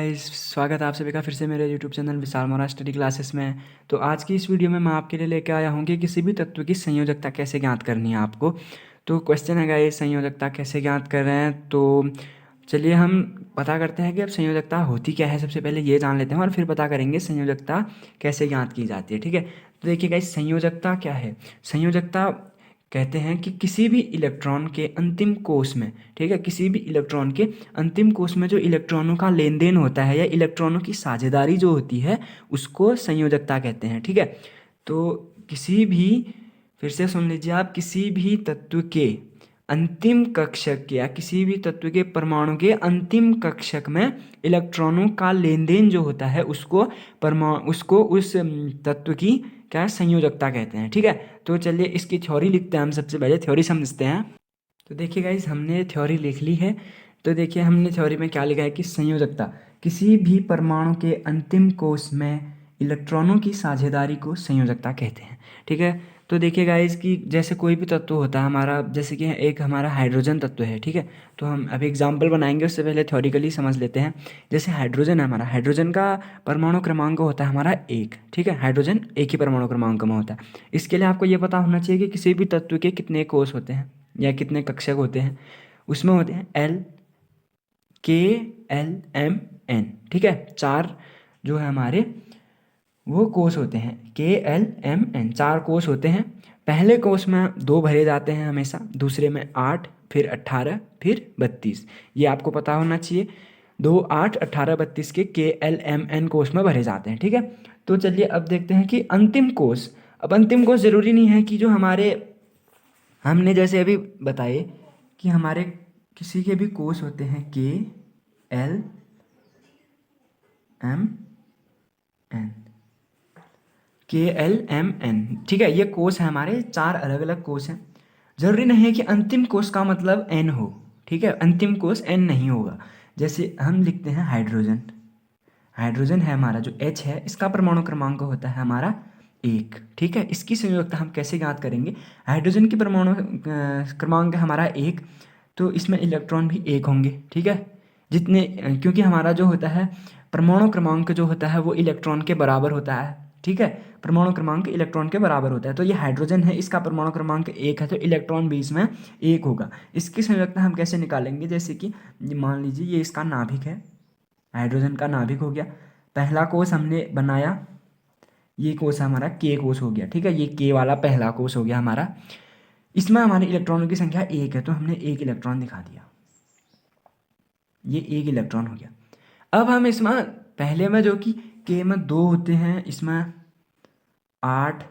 Guys, स्वागत है आप सभी का फिर से मेरे यूट्यूब चैनल विशाल मोरा स्टडी क्लासेस में। तो आज की इस वीडियो में मैं आपके लिए लेकर आया हूँ कि किसी भी तत्व की संयोजकता कैसे ज्ञात करनी है आपको। तो क्वेश्चन है गाइस, संयोजकता कैसे ज्ञात कर रहे हैं। तो चलिए हम पता करते हैं कि अब संयोजकता होती क्या है। सबसे पहले ये जान लेते हैं और फिर पता करेंगे संयोजकता कैसे ज्ञात की जाती है। ठीक है, तो देखिए गाइस, संयोजकता क्या है। संयोजकता कहते हैं कि किसी भी इलेक्ट्रॉन के अंतिम कोष में, ठीक है, किसी भी इलेक्ट्रॉन के अंतिम कोष में जो इलेक्ट्रॉनों का लेन देन होता है या इलेक्ट्रॉनों की साझेदारी जो होती है उसको संयोजकता कहते हैं। ठीक है, तो किसी भी, फिर से सुन लीजिए आप, किसी भी तत्व के अंतिम कक्षक या किसी भी तत्व के परमाणु के अंतिम कक्षक में इलेक्ट्रॉनों का लेन देन जो होता है उसको उस तत्व की क्या है, संयोजकता कहते हैं। ठीक है, तो चलिए इसकी थ्योरी लिखते हैं। हम सबसे पहले थ्योरी समझते हैं। तो देखिए गाइस, हमने थ्योरी लिख ली है। तो देखिए हमने थ्योरी में क्या लिखा है कि संयोजकता किसी भी परमाणु के अंतिम कोष में इलेक्ट्रॉनों की साझेदारी को संयोजकता कहते हैं। ठीक है, तो देखिए गाइस कि जैसे कोई भी तत्व होता है हमारा, जैसे कि एक हमारा हाइड्रोजन तत्व है। ठीक है, तो हम अभी एग्जाम्पल बनाएंगे, उससे पहले थ्योरिकली समझ लेते हैं। जैसे हाइड्रोजन है हमारा, हाइड्रोजन का परमाणु क्रमांक होता है हमारा 1। ठीक है, हाइड्रोजन एक ही परमाणु क्रमांक में होता है। इसके लिए आपको ये पता होना चाहिए कि किसी भी तत्व के कितने कोष होते हैं या कितने कक्षक होते हैं। उसमें होते हैं एल, के, एल, एम, एन। ठीक है, चार जो है हमारे वो कोष होते हैं, के, एल, एम, एन, चार कोष होते हैं। पहले कोष में 2 भरे जाते हैं हमेशा, दूसरे में 8, फिर 18, फिर 32। ये आपको पता होना चाहिए। 2, 8, 18, 32 के एल, एम, एन कोष में भरे जाते हैं। ठीक है, तो चलिए अब देखते हैं कि अंतिम कोष। अब अंतिम कोष जरूरी नहीं है कि जो हमारे, हमने जैसे अभी बताए कि हमारे किसी के भी कोष होते हैं के, एल, एम, एन, के, एल, एम, एन। ठीक है, ये कोष है हमारे, 4 अलग अलग कोष हैं। जरूरी नहीं है कि अंतिम कोष का मतलब एन हो। ठीक है, अंतिम कोष एन नहीं होगा। जैसे हम लिखते हैं हाइड्रोजन, हाइड्रोजन है हमारा जो H है, इसका परमाणु क्रमांक होता है हमारा 1। ठीक है, इसकी संयोजकता हम कैसे ज्ञात करेंगे। हाइड्रोजन की परमाणु क्रमांक है हमारा 1, तो इसमें इलेक्ट्रॉन भी 1 होंगे। ठीक है, जितने, क्योंकि हमारा जो होता है परमाणु क्रमांक जो होता है वो इलेक्ट्रॉन के बराबर होता है। ठीक है, परमाणु क्रमांक इलेक्ट्रॉन के बराबर होता है। तो ये हाइड्रोजन है, इसका परमाणु क्रमांक 1 है, तो इलेक्ट्रॉन भी इसमें 1 होगा। इसकी संयोजकता हम कैसे निकालेंगे, जैसे कि मान लीजिए ये इसका नाभिक है, हाइड्रोजन का नाभिक हो गया। पहला कोष हमने बनाया, ये कोष हमारा के कोष हो गया। ठीक है, ये के वाला पहला कोष हो गया हमारा। इसमें हमारे इलेक्ट्रॉनों की संख्या 1 है, तो हमने 1 इलेक्ट्रॉन दिखा दिया। ये 1 इलेक्ट्रॉन हो गया। अब हम इसमें पहले में जो कि के में 2 होते हैं, इसमें 8,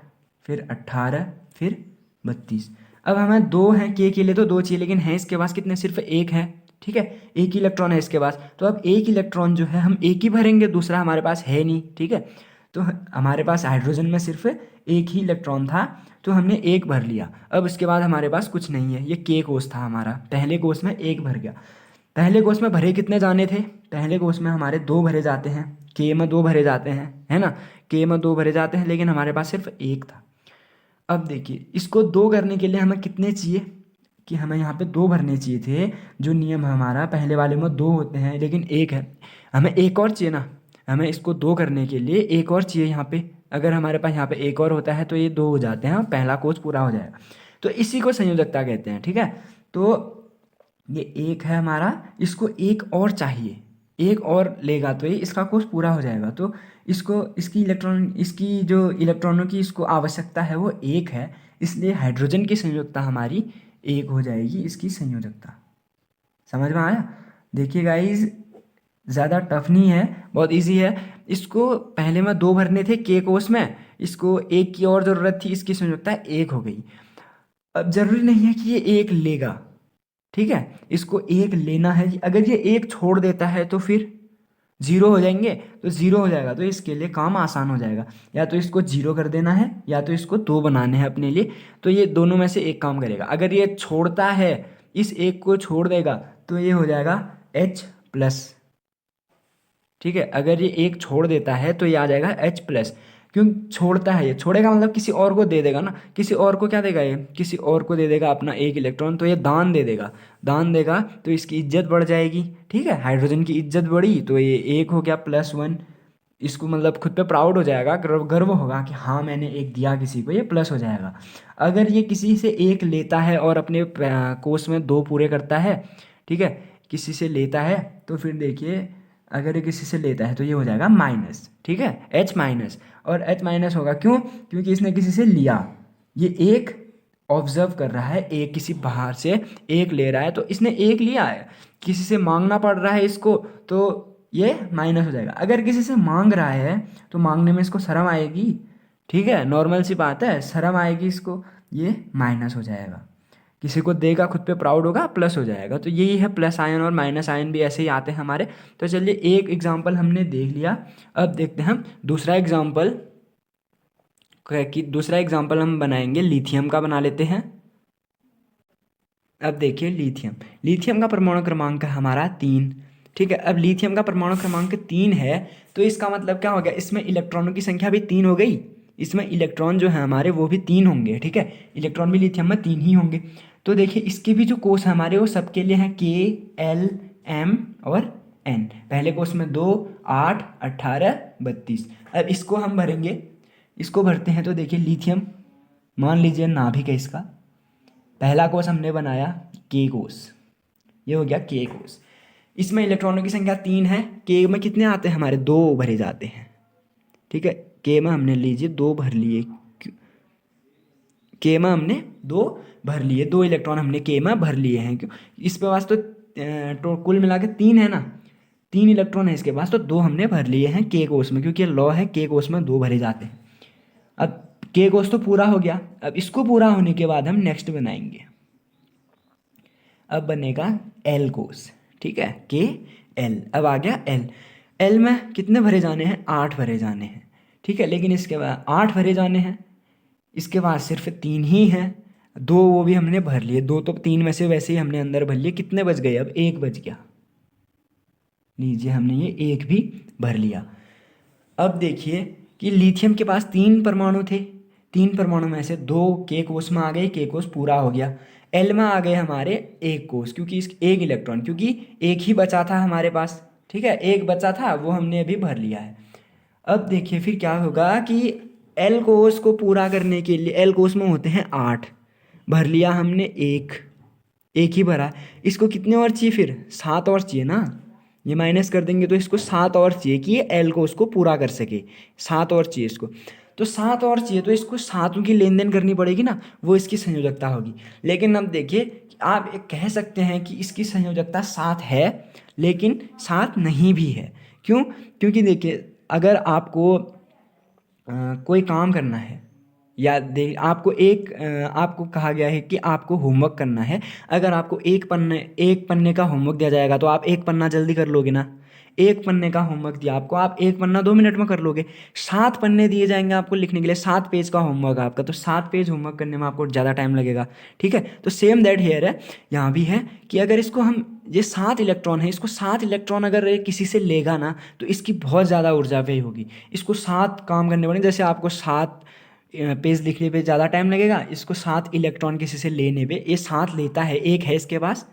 फिर 18, फिर 32। अब हमें 2 हैं, के लिए तो 2 चाहिए, लेकिन है इसके पास कितने, सिर्फ 1 है। ठीक है, 1 इलेक्ट्रॉन है इसके पास, तो अब 1 इलेक्ट्रॉन जो है हम 1 ही भरेंगे, दूसरा हमारे पास है नहीं। ठीक है, तो हमारे पास हाइड्रोजन में सिर्फ 1 ही इलेक्ट्रॉन था, तो हमने 1 भर लिया। अब उसके बाद हमारे पास कुछ नहीं है, ये के कोष था हमारा, पहले कोष में 1 भर गया। पहले कोष में भरे कितने जाने थे, पहले कोष में हमारे 2 भरे जाते हैं, के में 2 भरे जाते हैं, है ना, के में 2 भरे जाते हैं, लेकिन हमारे पास सिर्फ 1 था। अब देखिए इसको 2 करने के लिए हमें कितने चाहिए, कि हमें यहाँ पे 2 भरने चाहिए थे। जो नियम है हमारा, पहले वाले में 2 होते हैं लेकिन 1 है, हमें 1 और चाहिए ना। हमें इसको 2 करने के लिए 1 और चाहिए यहाँ पे। अगर हमारे पास यहाँ पे 1 और होता है तो ये 2 हो जाते हैं, पहला कोष पूरा हो जाएगा। तो इसी को संयोजकता कहते हैं। ठीक है, तो ये 1 है हमारा, इसको 1 और चाहिए, 1 और लेगा तो ये इसका कोष पूरा हो जाएगा। तो इसको, इसकी जो इलेक्ट्रॉनों की इसको आवश्यकता है वो 1 है, इसलिए हाइड्रोजन की संयोजकता हमारी 1 हो जाएगी, इसकी संयोजकता। समझ में आया। देखिए गाइज, ज़्यादा टफ नहीं है, बहुत इजी है। इसको पहले में 2 भरने थे के कोष में, इसको 1 की और ज़रूरत थी, इसकी संयोजकता 1 हो गई। अब जरूरी नहीं है कि ये 1 लेगा। ठीक है, इसको 1 लेना है, अगर ये 1 छोड़ देता है तो फिर 0 हो जाएंगे, तो 0 हो जाएगा, तो इसके लिए काम आसान हो जाएगा। या तो इसको 0 कर देना है या तो इसको 2 बनाने हैं अपने लिए, तो ये दोनों में से एक काम करेगा। अगर ये छोड़ता है, इस 1 को छोड़ देगा, तो ये हो जाएगा H+। ठीक है, अगर ये 1 छोड़ देता है तो ये आ जाएगा H+, क्यों छोड़ता है, ये छोड़ेगा मतलब किसी और को दे देगा ना, किसी और को क्या देगा, ये किसी और को दे देगा अपना एक इलेक्ट्रॉन, तो ये दान दे देगा, दान देगा तो इसकी इज्जत बढ़ जाएगी। ठीक है, हाइड्रोजन की इज्जत बढ़ी तो ये एक हो गया +1, इसको मतलब खुद पे प्राउड हो जाएगा, गर्व होगा कि हाँ मैंने एक दिया किसी को, ये प्लस हो जाएगा। अगर ये किसी से एक लेता है और अपने कोर्स में 2 पूरे करता है, ठीक है, किसी से लेता है तो फिर देखिए अगर ये किसी से लेता है तो ये हो जाएगा माइनस, ठीक है, H-, और H- होगा क्यों, क्योंकि इसने किसी से लिया, ये एक ऑब्जर्व कर रहा है, एक किसी बाहर से एक ले रहा है तो इसने एक लिया है, किसी से मांगना पड़ रहा है इसको तो ये माइनस हो जाएगा। अगर किसी से मांग रहा है तो मांगने में इसको शर्म आएगी, ठीक है, नॉर्मल सी बात है, शर्म आएगी इसको, ये माइनस हो जाएगा। किसी को देगा खुद पे प्राउड होगा, प्लस हो जाएगा। तो यही है प्लस आयन और माइनस आयन भी ऐसे ही आते हैं हमारे। तो चलिए एक एग्जाम्पल हमने देख लिया, अब देखते हैं हम दूसरा एग्जाम्पल, कि दूसरा एग्जाम्पल हम बनाएंगे लिथियम का, बना लेते हैं। अब देखिए लिथियम, लिथियम का परमाणु क्रमांक है हमारा 3, ठीक है। अब लिथियम का परमाणु क्रमांक 3 है तो इसका मतलब क्या हो गया, इसमें इलेक्ट्रॉनों की संख्या भी 3 हो गई, इसमें इलेक्ट्रॉन जो है हमारे वो भी 3 होंगे, ठीक है, इलेक्ट्रॉन भी लिथियम में 3 ही होंगे। तो देखिए इसके भी जो कोष है हमारे वो सबके लिए हैं K, L, M और N। पहले कोष में 2, 8, 18, 32। अब इसको हम भरेंगे, इसको भरते हैं तो देखिए लिथियम, मान लीजिए नाभिक है इसका, पहला कोष हमने बनाया K कोष, ये हो गया K कोष, इसमें इलेक्ट्रॉनों की संख्या 3 है, K में कितने आते हैं हमारे 2 भरे जाते हैं, ठीक है, K में हमने लीजिए 2 भर लिए, K में हमने 2 भर लिए, 2 इलेक्ट्रॉन हमने K में भर लिए हैं, क्यों, इस पे पास तो कुल मिला के 3 है ना, 3 इलेक्ट्रॉन है इसके पास, तो 2 हमने भर लिए हैं K कोष में, क्योंकि लॉ है K कोष में 2 भरे जाते हैं। अब K कोष तो पूरा हो गया, अब इसको पूरा होने के बाद हम नेक्स्ट बनाएंगे, अब बनेगा L कोष, ठीक है, KL। अब आ गया L, L में कितने भरे जाने हैं, 8 भरे जाने हैं, ठीक है, लेकिन इसके बाद 8 भरे जाने हैं, इसके बाद सिर्फ 3 ही हैं, 2 वो भी हमने भर लिए, 2 तो 3 में से वैसे ही हमने अंदर भर लिए, कितने बच गए, अब 1 बच गया, लीजिए हमने ये 1 भी भर लिया। अब देखिए कि लिथियम के पास 3 परमाणु थे, 3 परमाणु में से 2 K कोष में आ गए, K कोष पूरा हो गया। L में आ गए हमारे 1 कोष, क्योंकि इस 1 इलेक्ट्रॉन, क्योंकि 1 ही बचा था हमारे पास, ठीक है, 1 बचा था वो हमने अभी भर लिया है। अब देखिए फिर क्या होगा कि L कोष को पूरा करने के लिए, L कोष में होते हैं 8, भर लिया हमने 1 ही भरा, इसको कितने और चाहिए फिर, 7 और चाहिए ना, ये माइनस कर देंगे तो इसको 7 और चाहिए कि ये L को उसको पूरा कर सके, 7 और चाहिए इसको, तो 7 और चाहिए तो इसको 7 की लेन देन करनी पड़ेगी ना, वो इसकी संयोजकता होगी। लेकिन अब देखिए आप एक कह सकते हैं कि इसकी संयोजकता 7 है लेकिन 7 नहीं भी है, क्यों, क्योंकि देखिए अगर आपको कोई काम करना है या आपको कहा गया है कि आपको होमवर्क करना है, अगर आपको एक पन्ने का होमवर्क दिया जाएगा तो आप एक पन्ना जल्दी कर लोगे ना, एक पन्ने का होमवर्क दिया आपको, आप एक पन्ना 2 मिनट में कर लोगे। 7 पन्ने दिए जाएंगे आपको लिखने के लिए, 7 पेज का होमवर्क आपका, तो 7 पेज होमवर्क करने में आपको ज़्यादा टाइम लगेगा, ठीक है। तो सेम दैट हेयर है, यहाँ भी है कि अगर इसको हम, ये 7 इलेक्ट्रॉन है, इसको 7 इलेक्ट्रॉन अगर ये किसी से लेगा ना तो इसकी बहुत ज़्यादा ऊर्जा व्यय होगी, इसको 7 काम करने पड़ेंगे, जैसे आपको 7 पेज लिखने पे ज़्यादा टाइम लगेगा, इसको 7 इलेक्ट्रॉन किसी से लेने पे, ये 7 लेता है, 1 है इसके पास,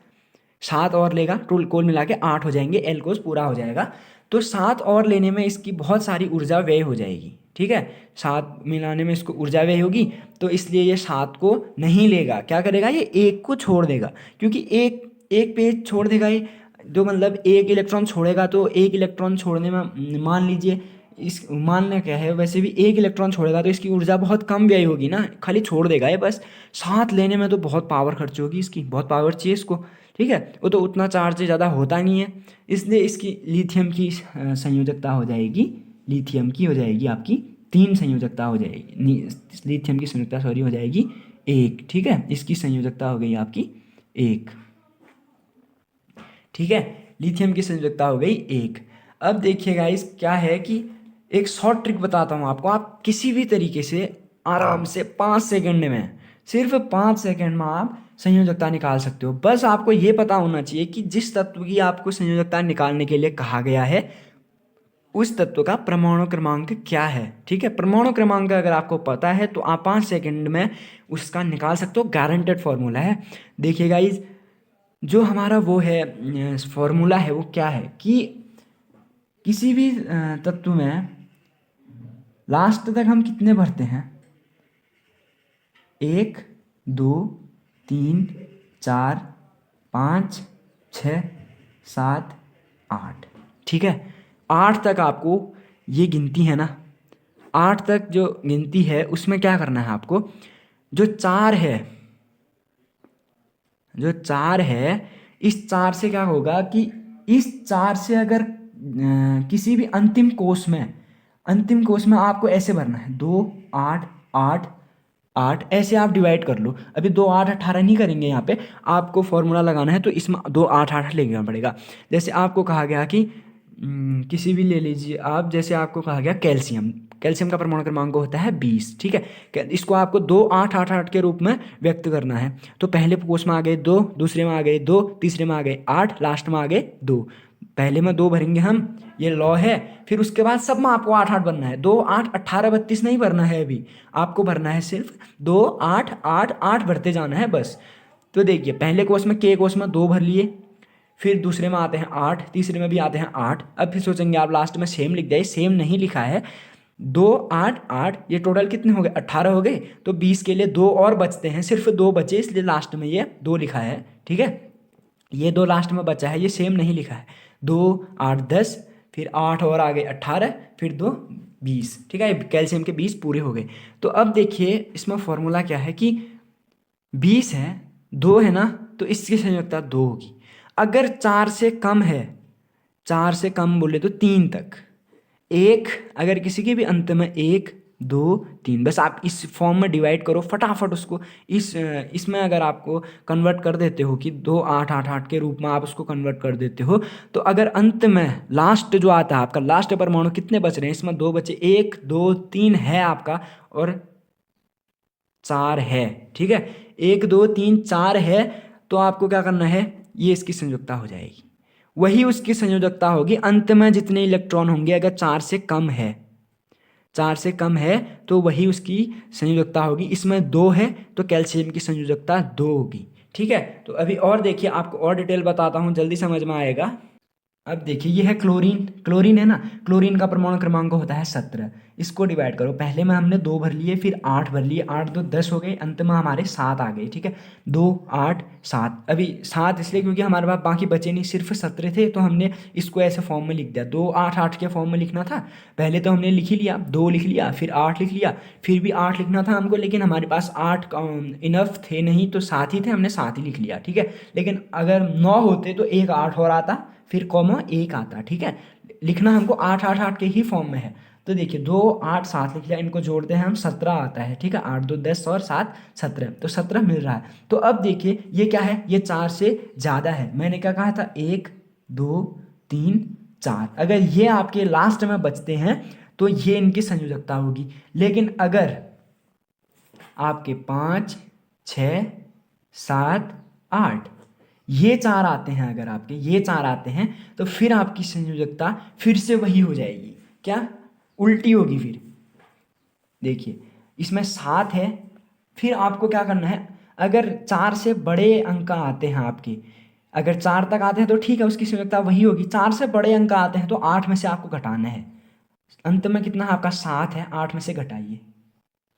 7 और लेगा, टोल कोल मिला के 8 हो जाएंगे, L कोष पूरा हो जाएगा। तो 7 और लेने में इसकी बहुत सारी ऊर्जा व्यय हो जाएगी, ठीक है, 7 मिलाने में इसको ऊर्जा व्यय होगी, तो इसलिए ये 7 को नहीं लेगा, क्या करेगा, ये 1 को छोड़ देगा, क्योंकि एक पेज छोड़ देगा ये, जो मतलब 1 इलेक्ट्रॉन छोड़ेगा, तो 1 इलेक्ट्रॉन छोड़ने में मान लीजिए, इस मानना क्या है, वैसे भी 1 इलेक्ट्रॉन छोड़ेगा तो इसकी ऊर्जा बहुत कम व्यय होगी ना, खाली छोड़ देगा ये बस, 7 लेने में तो बहुत पावर खर्च होगी, इसकी बहुत पावर चाहिए इसको, ठीक है, वो तो उतना चार्ज ज़्यादा होता नहीं है, इसलिए इसकी लिथियम की संयोजकता हो जाएगी, लिथियम की हो जाएगी आपकी 3 संयोजकता हो जाएगी, लिथियम की संयोजकता सॉरी हो जाएगी 1, ठीक है, इसकी संयोजकता हो गई आपकी 1, ठीक है, लिथियम की संयोजकता हो गई 1। अब देखिएगा इस क्या है कि एक शॉर्ट ट्रिक बताता हूँ आपको, आप किसी भी तरीके से आराम से 5 सेकंड में, सिर्फ 5 सेकंड में आप संयोजकता निकाल सकते हो। बस आपको ये पता होना चाहिए कि जिस तत्व की आपको संयोजकता निकालने के लिए कहा गया है उस तत्व का परमाणु क्रमांक क्या है। ठीक है, परमाणु क्रमांक अगर आपको पता है तो आप 5 सेकंड में उसका निकाल सकते हो, गारंटेड फॉर्मूला है। देखिए गाइस, जो हमारा वो है फॉर्मूला है वो क्या है कि किसी भी तत्व में लास्ट तक हम कितने भरते हैं, 1 2 3 4 5 6 7 8। ठीक है, 8 तक आपको ये गिनती है ना, 8 तक जो गिनती है उसमें क्या करना है आपको, जो 4 है, जो 4 है, इस 4 से क्या होगा कि इस 4 से अगर किसी भी अंतिम कोष में आपको ऐसे भरना है 2 8 8 8, ऐसे आप डिवाइड कर लो। अभी 2 8 18 नहीं करेंगे, यहाँ पे आपको फॉर्मूला लगाना है तो इसमें 2 8 8 लेना पड़ेगा। जैसे आपको कहा गया कि किसी भी ले लीजिए आप, जैसे आपको कहा गया कैल्शियम, कैल्शियम का परमाणु क्रमांक होता है 20। ठीक है, इसको आपको 2 8 8 8 के रूप में व्यक्त करना है। तो पहले कोष में आ गए 2, दूसरे में आ गए 2, तीसरे में आ गए 8, लास्ट में आ गए 2। पहले में 2 भरेंगे हम, ये लॉ है। फिर उसके बाद सब में आपको 8 8 भरना है, 2 8 18 32 नहीं भरना है, अभी आपको भरना है सिर्फ 2 8 8 8 भरते जाना है बस। तो देखिए, पहले कोष में के कोष में 2 भर लिए, फिर दूसरे में आते हैं 8, तीसरे में भी आते हैं 8। अब फिर सोचेंगे आप लास्ट में सेम लिख जाए, सेम नहीं लिखा है। 2 8 8, ये टोटल कितने हो गए, 18 हो गए। तो 20 के लिए 2 और बचते हैं, सिर्फ 2 बचे, इसलिए लास्ट में ये 2 लिखा है। ठीक है, ये 2 लास्ट में बचा है, ये सेम नहीं लिखा है। 2 8 10, फिर 8 और आ गए 18, फिर 2 20। ठीक है, कैल्शियम के 20 पूरे हो गए। तो अब देखिए इसमें फॉर्मूला क्या है कि 20 है, 2 है ना, तो इसकी संयोजकता 2 होगी। अगर 4 से कम है, 4 से कम बोले तो 3 तक, एक, अगर किसी के भी अंत में 1 2 3, बस आप इस फॉर्म में डिवाइड करो फटाफट उसको। इसमें अगर आपको कन्वर्ट कर देते हो कि 2 8 8 8 के रूप में आप उसको कन्वर्ट कर देते हो, तो अगर अंत में लास्ट जो आता है आपका, लास्ट परमाणु कितने बच रहे हैं, इसमें 2 बचे, 1 2 3 है आपका और 4 है। ठीक है, 1 2 3 4 है, तो आपको क्या करना है, ये इसकी संयोजकता हो जाएगी, वही उसकी संयोजकता होगी। अंत में जितने इलेक्ट्रॉन होंगे, अगर 4 से कम है, 4 से कम है तो वही उसकी संयोजकता होगी। इसमें 2 है तो कैल्शियम की संयोजकता 2 होगी। ठीक है, तो अभी और देखिए, आपको और डिटेल बताता हूँ, जल्दी समझ में आएगा। अब देखिए, ये है क्लोरीन, क्लोरीन है ना, क्लोरीन का परमाणु क्रमांक होता है 17। इसको डिवाइड करो, पहले में हमने 2 भर लिए, फिर 8 भर लिए, 8 2 10 हो गए, अंत में हमारे 7 आ गए। ठीक है, 2 8 7, अभी 7 इसलिए क्योंकि हमारे पास बाकी बचे नहीं, सिर्फ 17 थे, तो हमने इसको ऐसे फॉर्म में लिख दिया। 2 8 8 के फॉर्म में लिखना था, पहले तो हमने लिख ही लिया, 2 लिख लिया, फिर 8 लिख लिया, फिर भी 8 लिखना था हमको, लेकिन हमारे पास 8 इनफ थे नहीं, तो 7 ही थे, हमने 7 ही लिख लिया। ठीक है, लेकिन अगर 9 होते तो एक 8 और आता, फिर कॉमा 1 आता। ठीक है, लिखना हमको 8 8 8 के ही फॉर्म में है। तो देखिए, 2 8 7 लिख लिया, इनको जोड़ते हैं हम, 17 आता है। ठीक है, 8 2 10 और 7 17, तो 17 मिल रहा है। तो अब देखिए ये क्या है, ये 4 से ज़्यादा है। मैंने क्या कहा था, 1 2 3 4, अगर ये आपके लास्ट में बचते हैं तो ये इनकी संयोजकता होगी। लेकिन अगर आपके 5 6 7 8 ये 4 आते हैं, अगर आपके ये 4 आते हैं, तो फिर आपकी संयोजकता फिर से वही हो जाएगी, क्या, उल्टी होगी। फिर देखिए, इसमें 7 है, फिर आपको क्या करना है, अगर 4 से बड़े अंक आते हैं आपके, अगर 4 तक आते हैं तो ठीक है, उसकी संयोजकता वही होगी। 4 से बड़े अंक आते हैं तो 8 में से आपको घटाना है। अंत में कितना है आपका, 7 है, 8 में से घटाइए,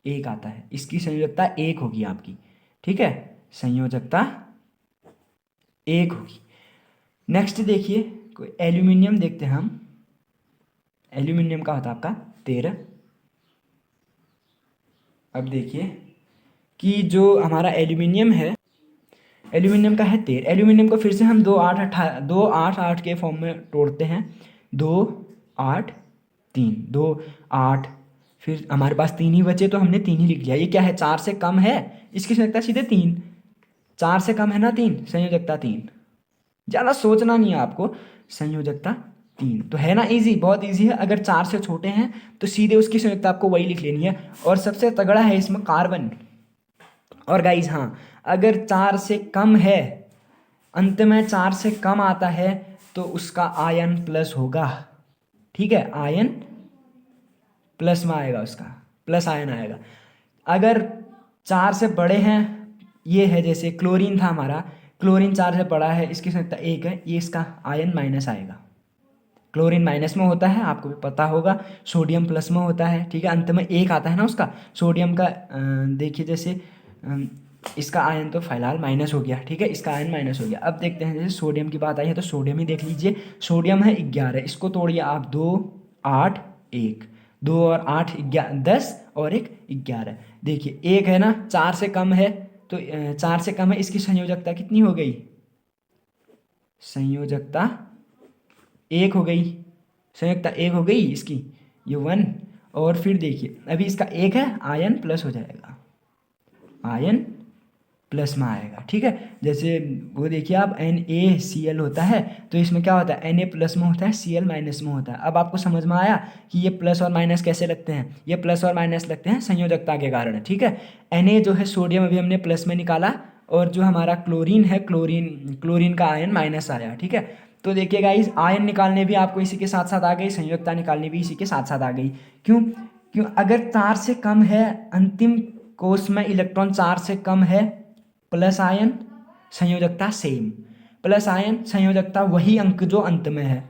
1 आता है, इसकी संयोजकता 1 होगी आपकी। ठीक है, संयोजकता 1 होगी। नेक्स्ट देखिए, कोई एल्यूमिनियम देखते हैं हम। एल्यूमिनियम का होता है आपका 13। अब देखिए कि जो हमारा एल्यूमिनियम है, एल्यूमिनियम का है 13। एल्यूमिनियम को फिर से हम 2 8 8 के फॉर्म में तोड़ते हैं, 2 8 3 2 8, फिर हमारे पास 3 ही बचे तो हमने 3 ही लिख लिया। ये क्या है, 4 से कम है, इसकी संयोजकता सीधे 3, 4 से कम है ना 3, संयोजकता 3, ज़्यादा सोचना नहीं है आपको, संयोजकता 3 तो है ना, इजी, बहुत इजी है। अगर 4 से छोटे हैं तो सीधे उसकी संयोजकता आपको वही लिख लेनी है। और सबसे तगड़ा है इसमें कार्बन। और गाइज हाँ, अगर 4 से कम है, अंत में 4 से कम आता है, तो उसका आयन प्लस होगा। ठीक है, आयन प्लस में आएगा, उसका प्लस आयन आएगा। अगर 4 से बड़े हैं, ये है जैसे क्लोरीन था हमारा, क्लोरीन 4 से बड़ा है, इसकी संख्या 1 है, ये इसका आयन माइनस आएगा। क्लोरीन माइनस में होता है, आपको भी पता होगा, सोडियम प्लस में होता है, ठीक है, अंत में 1 आता है ना उसका। सोडियम का देखिए जैसे इसका आयन तो फिलहाल माइनस हो गया, ठीक है, इसका आयन माइनस हो गया। अब देखते हैं, जैसे सोडियम की बात आई है तो सोडियम ही देख लीजिए। सोडियम है 11, इसको तोड़िए आप, 2 8 1, 2 और 8 10 और 1 11। देखिए 1 है ना, 4 से कम है, तो 4 से कम है, इसकी संयोजकता कितनी हो गई? संयोजकता 1 हो गई, संयोजकता 1 हो गई इसकी, ये 1। और फिर देखिए अभी इसका 1 है, आयन प्लस हो जाएगा, आयन प्लस में आएगा, ठीक है। जैसे वो देखिए आप NaCl होता है, तो इसमें क्या होता है, Na प्लस में होता है, Cl माइनस में होता है। अब आपको समझ में आया कि ये प्लस और माइनस कैसे लगते हैं? ये प्लस और माइनस लगते हैं संयोजकता के कारण, ठीक है। Na जो है सोडियम अभी हमने प्लस में निकाला, और जो हमारा क्लोरीन है, क्लोरीन का आयन माइनस आया, ठीक है। तो देखिए गाइस, आयन निकालने भी आपको इसी के साथ साथ आ गई, संयोजकता निकालनी भी इसी के साथ साथ आ गई। क्यों? क्यों? अगर 4 से कम है, अंतिम कोष में इलेक्ट्रॉन 4 से कम है, प्लस आयन, संयोजकता सेम, प्लस आयन, संयोजकता वही अंक जो अंत में है।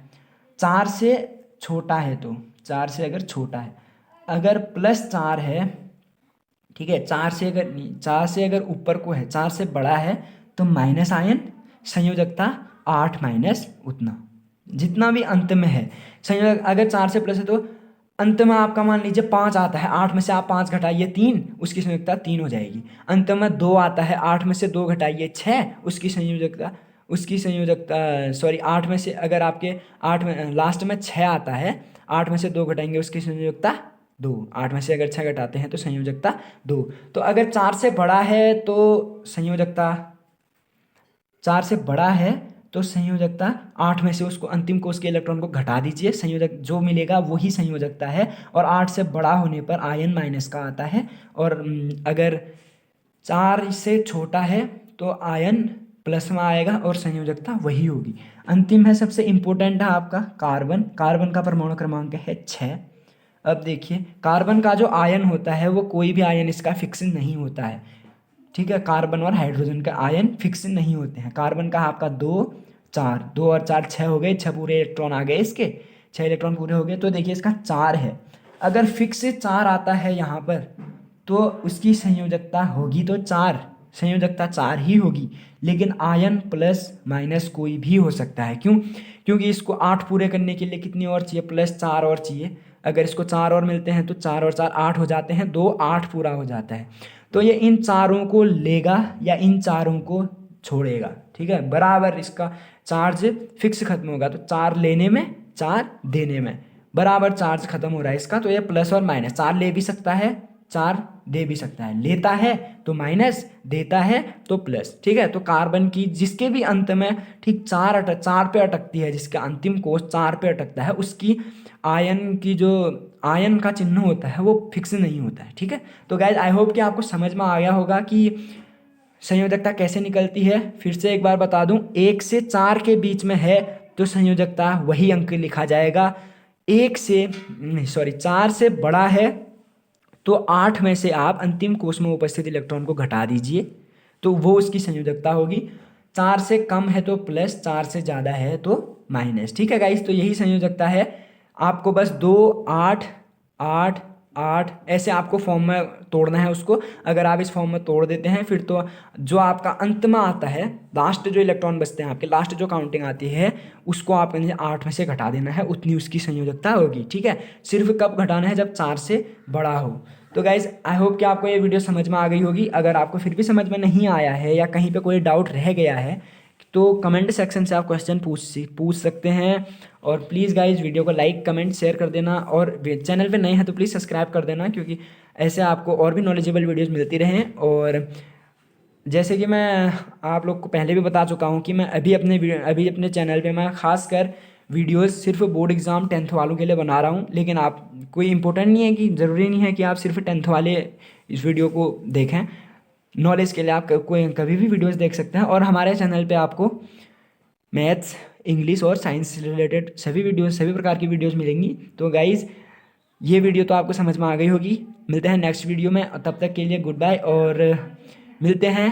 4 से छोटा है तो, 4 से अगर छोटा है, अगर +4 है, ठीक है, 4 से अगर ऊपर को है, 4 से बड़ा है तो माइनस आयन, संयोजकता 8 माइनस उतना जितना भी अंत में है। संयोजक अगर 4 से प्लस है तो अंत में आपका मान लीजिए 5 आता है, 8 में से आप 5 घटाइए 3, उसकी संयोजकता 3 हो जाएगी। अंत में 2 आता है, 8 में से 2 घटाइए 6, उसकी संयोजकता सॉरी 8 में से अगर आपके 8 में लास्ट में 6 आता है, 8 में से 2 घटाएंगे, उसकी संयोजकता 2, 8 में से अगर 6 घटाते हैं तो संयोजकता 2। तो अगर 4 से बड़ा है तो संयोजकता 4 से बड़ा है तो संयोजकता 8 में से उसको अंतिम कोष के इलेक्ट्रॉन को घटा दीजिए, संयोजक जो मिलेगा वही संयोजकता है। और 8 से बड़ा होने पर आयन माइनस का आता है, और अगर 4 से छोटा है तो आयन प्लस में आएगा और संयोजकता वही होगी। अंतिम है, सबसे इंपॉर्टेंट है आपका कार्बन। कार्बन का परमाणु क्रमांक है 6। अब देखिए कार्बन का जो आयन होता है वो कोई भी आयन इसका फिक्स नहीं होता है, ठीक है। कार्बन और हाइड्रोजन का आयन फिक्स नहीं होते हैं। कार्बन का आपका 2 4, 2 और 4 6 हो गए, 6 पूरे इलेक्ट्रॉन आ गए इसके, 6 इलेक्ट्रॉन पूरे हो गए। तो देखिए इसका 4 है, अगर फिक्स 4 आता है यहाँ पर तो उसकी संयोजकता होगी तो 4, संयोजकता 4 ही होगी। लेकिन आयन प्लस माइनस कोई भी हो सकता है। क्यों? क्योंकि इसको 8 पूरे करने के लिए कितनी और चाहिए? +4 और चाहिए। अगर इसको 4 और मिलते हैं तो 4 और 4 8 हो जाते हैं, 2 8 पूरा हो जाता है। तो ये इन चारों को लेगा या इन चारों को छोड़ेगा, ठीक है। बराबर इसका चार्ज फिक्स खत्म होगा, तो 4 लेने में 4 देने में बराबर चार्ज खत्म हो रहा है इसका। तो ये प्लस और माइनस, 4 ले भी सकता है, 4 दे भी सकता है, लेता है तो माइनस, देता है तो प्लस, ठीक है। तो कार्बन की जिसके भी अंत में ठीक 4 पे अटकती है, जिसका अंतिम कोष 4 पे अटकता है, उसकी आयन की जो आयन का चिन्ह होता है वो फिक्स नहीं होता है, ठीक है। तो गाइज आई होप कि आपको समझ में आ गया होगा कि संयोजकता कैसे निकलती है। फिर से एक बार बता दूं, 1 से 4 के बीच में है तो संयोजकता वही अंक लिखा जाएगा। 4 से बड़ा है तो 8 में से आप अंतिम कोष में उपस्थित इलेक्ट्रॉन को घटा दीजिए, तो वो उसकी संयोजकता होगी। 4 से कम है तो प्लस, 4 से ज़्यादा है तो माइनस, ठीक है गाइस। तो यही संयोजकता है। आपको बस 2 8 8 8 ऐसे आपको फॉर्म में तोड़ना है उसको। अगर आप इस फॉर्म में तोड़ देते हैं फिर तो जो आपका अंत में आता है, लास्ट जो इलेक्ट्रॉन बचते हैं आपके, लास्ट जो काउंटिंग आती है उसको आप 8 में से घटा देना है, उतनी उसकी संयोजकता होगी, ठीक है। सिर्फ कब घटाना है? जब 4 से बड़ा हो। तो गाइज आई होप कि आपको ये वीडियो समझ में आ गई होगी। अगर आपको फिर भी समझ में नहीं आया है या कहीं पे कोई डाउट रह गया है तो कमेंट सेक्शन से आप क्वेश्चन पूछ सकते हैं। और प्लीज़ गाइज वीडियो को लाइक कमेंट शेयर कर देना, और चैनल पे नए हैं तो प्लीज़ सब्सक्राइब कर देना, क्योंकि ऐसे आपको और भी नॉलेजेबल वीडियोज़ मिलती रहें। और जैसे कि मैं आप लोग को पहले भी बता चुका हूँ कि मैं अभी अपने चैनल पे मैं खासकर वीडियोस सिर्फ बोर्ड एग्ज़ाम 10th वालों के लिए बना रहा हूँ। लेकिन आप कोई इम्पोर्टेंट नहीं है कि ज़रूरी नहीं है कि आप सिर्फ 10th वाले इस वीडियो को देखें। नॉलेज के लिए आप कोई कभी भी वीडियोस देख सकते हैं। और हमारे चैनल पे आपको मैथ्स, इंग्लिश और साइंस से रिलेटेड सभी वीडियोस, सभी प्रकार की वीडियोस मिलेंगी। तो गाइज़ ये वीडियो तो आपको समझ में आ गई होगी। मिलते हैं नेक्स्ट वीडियो में, तब तक के लिए गुड बाय और मिलते हैं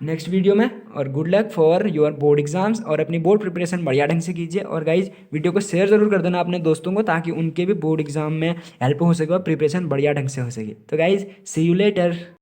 नेक्स्ट वीडियो में। और good luck for your board exams, और अपनी बोर्ड प्रिपरेशन बढ़िया ढंग से कीजिए। और गाइज वीडियो को शेयर ज़रूर कर देना अपने दोस्तों को, ताकि उनके भी बोर्ड एग्जाम में हेल्प हो सके और प्रिपरेशन बढ़िया ढंग से हो सके। तो गाइज सी यू लेटर।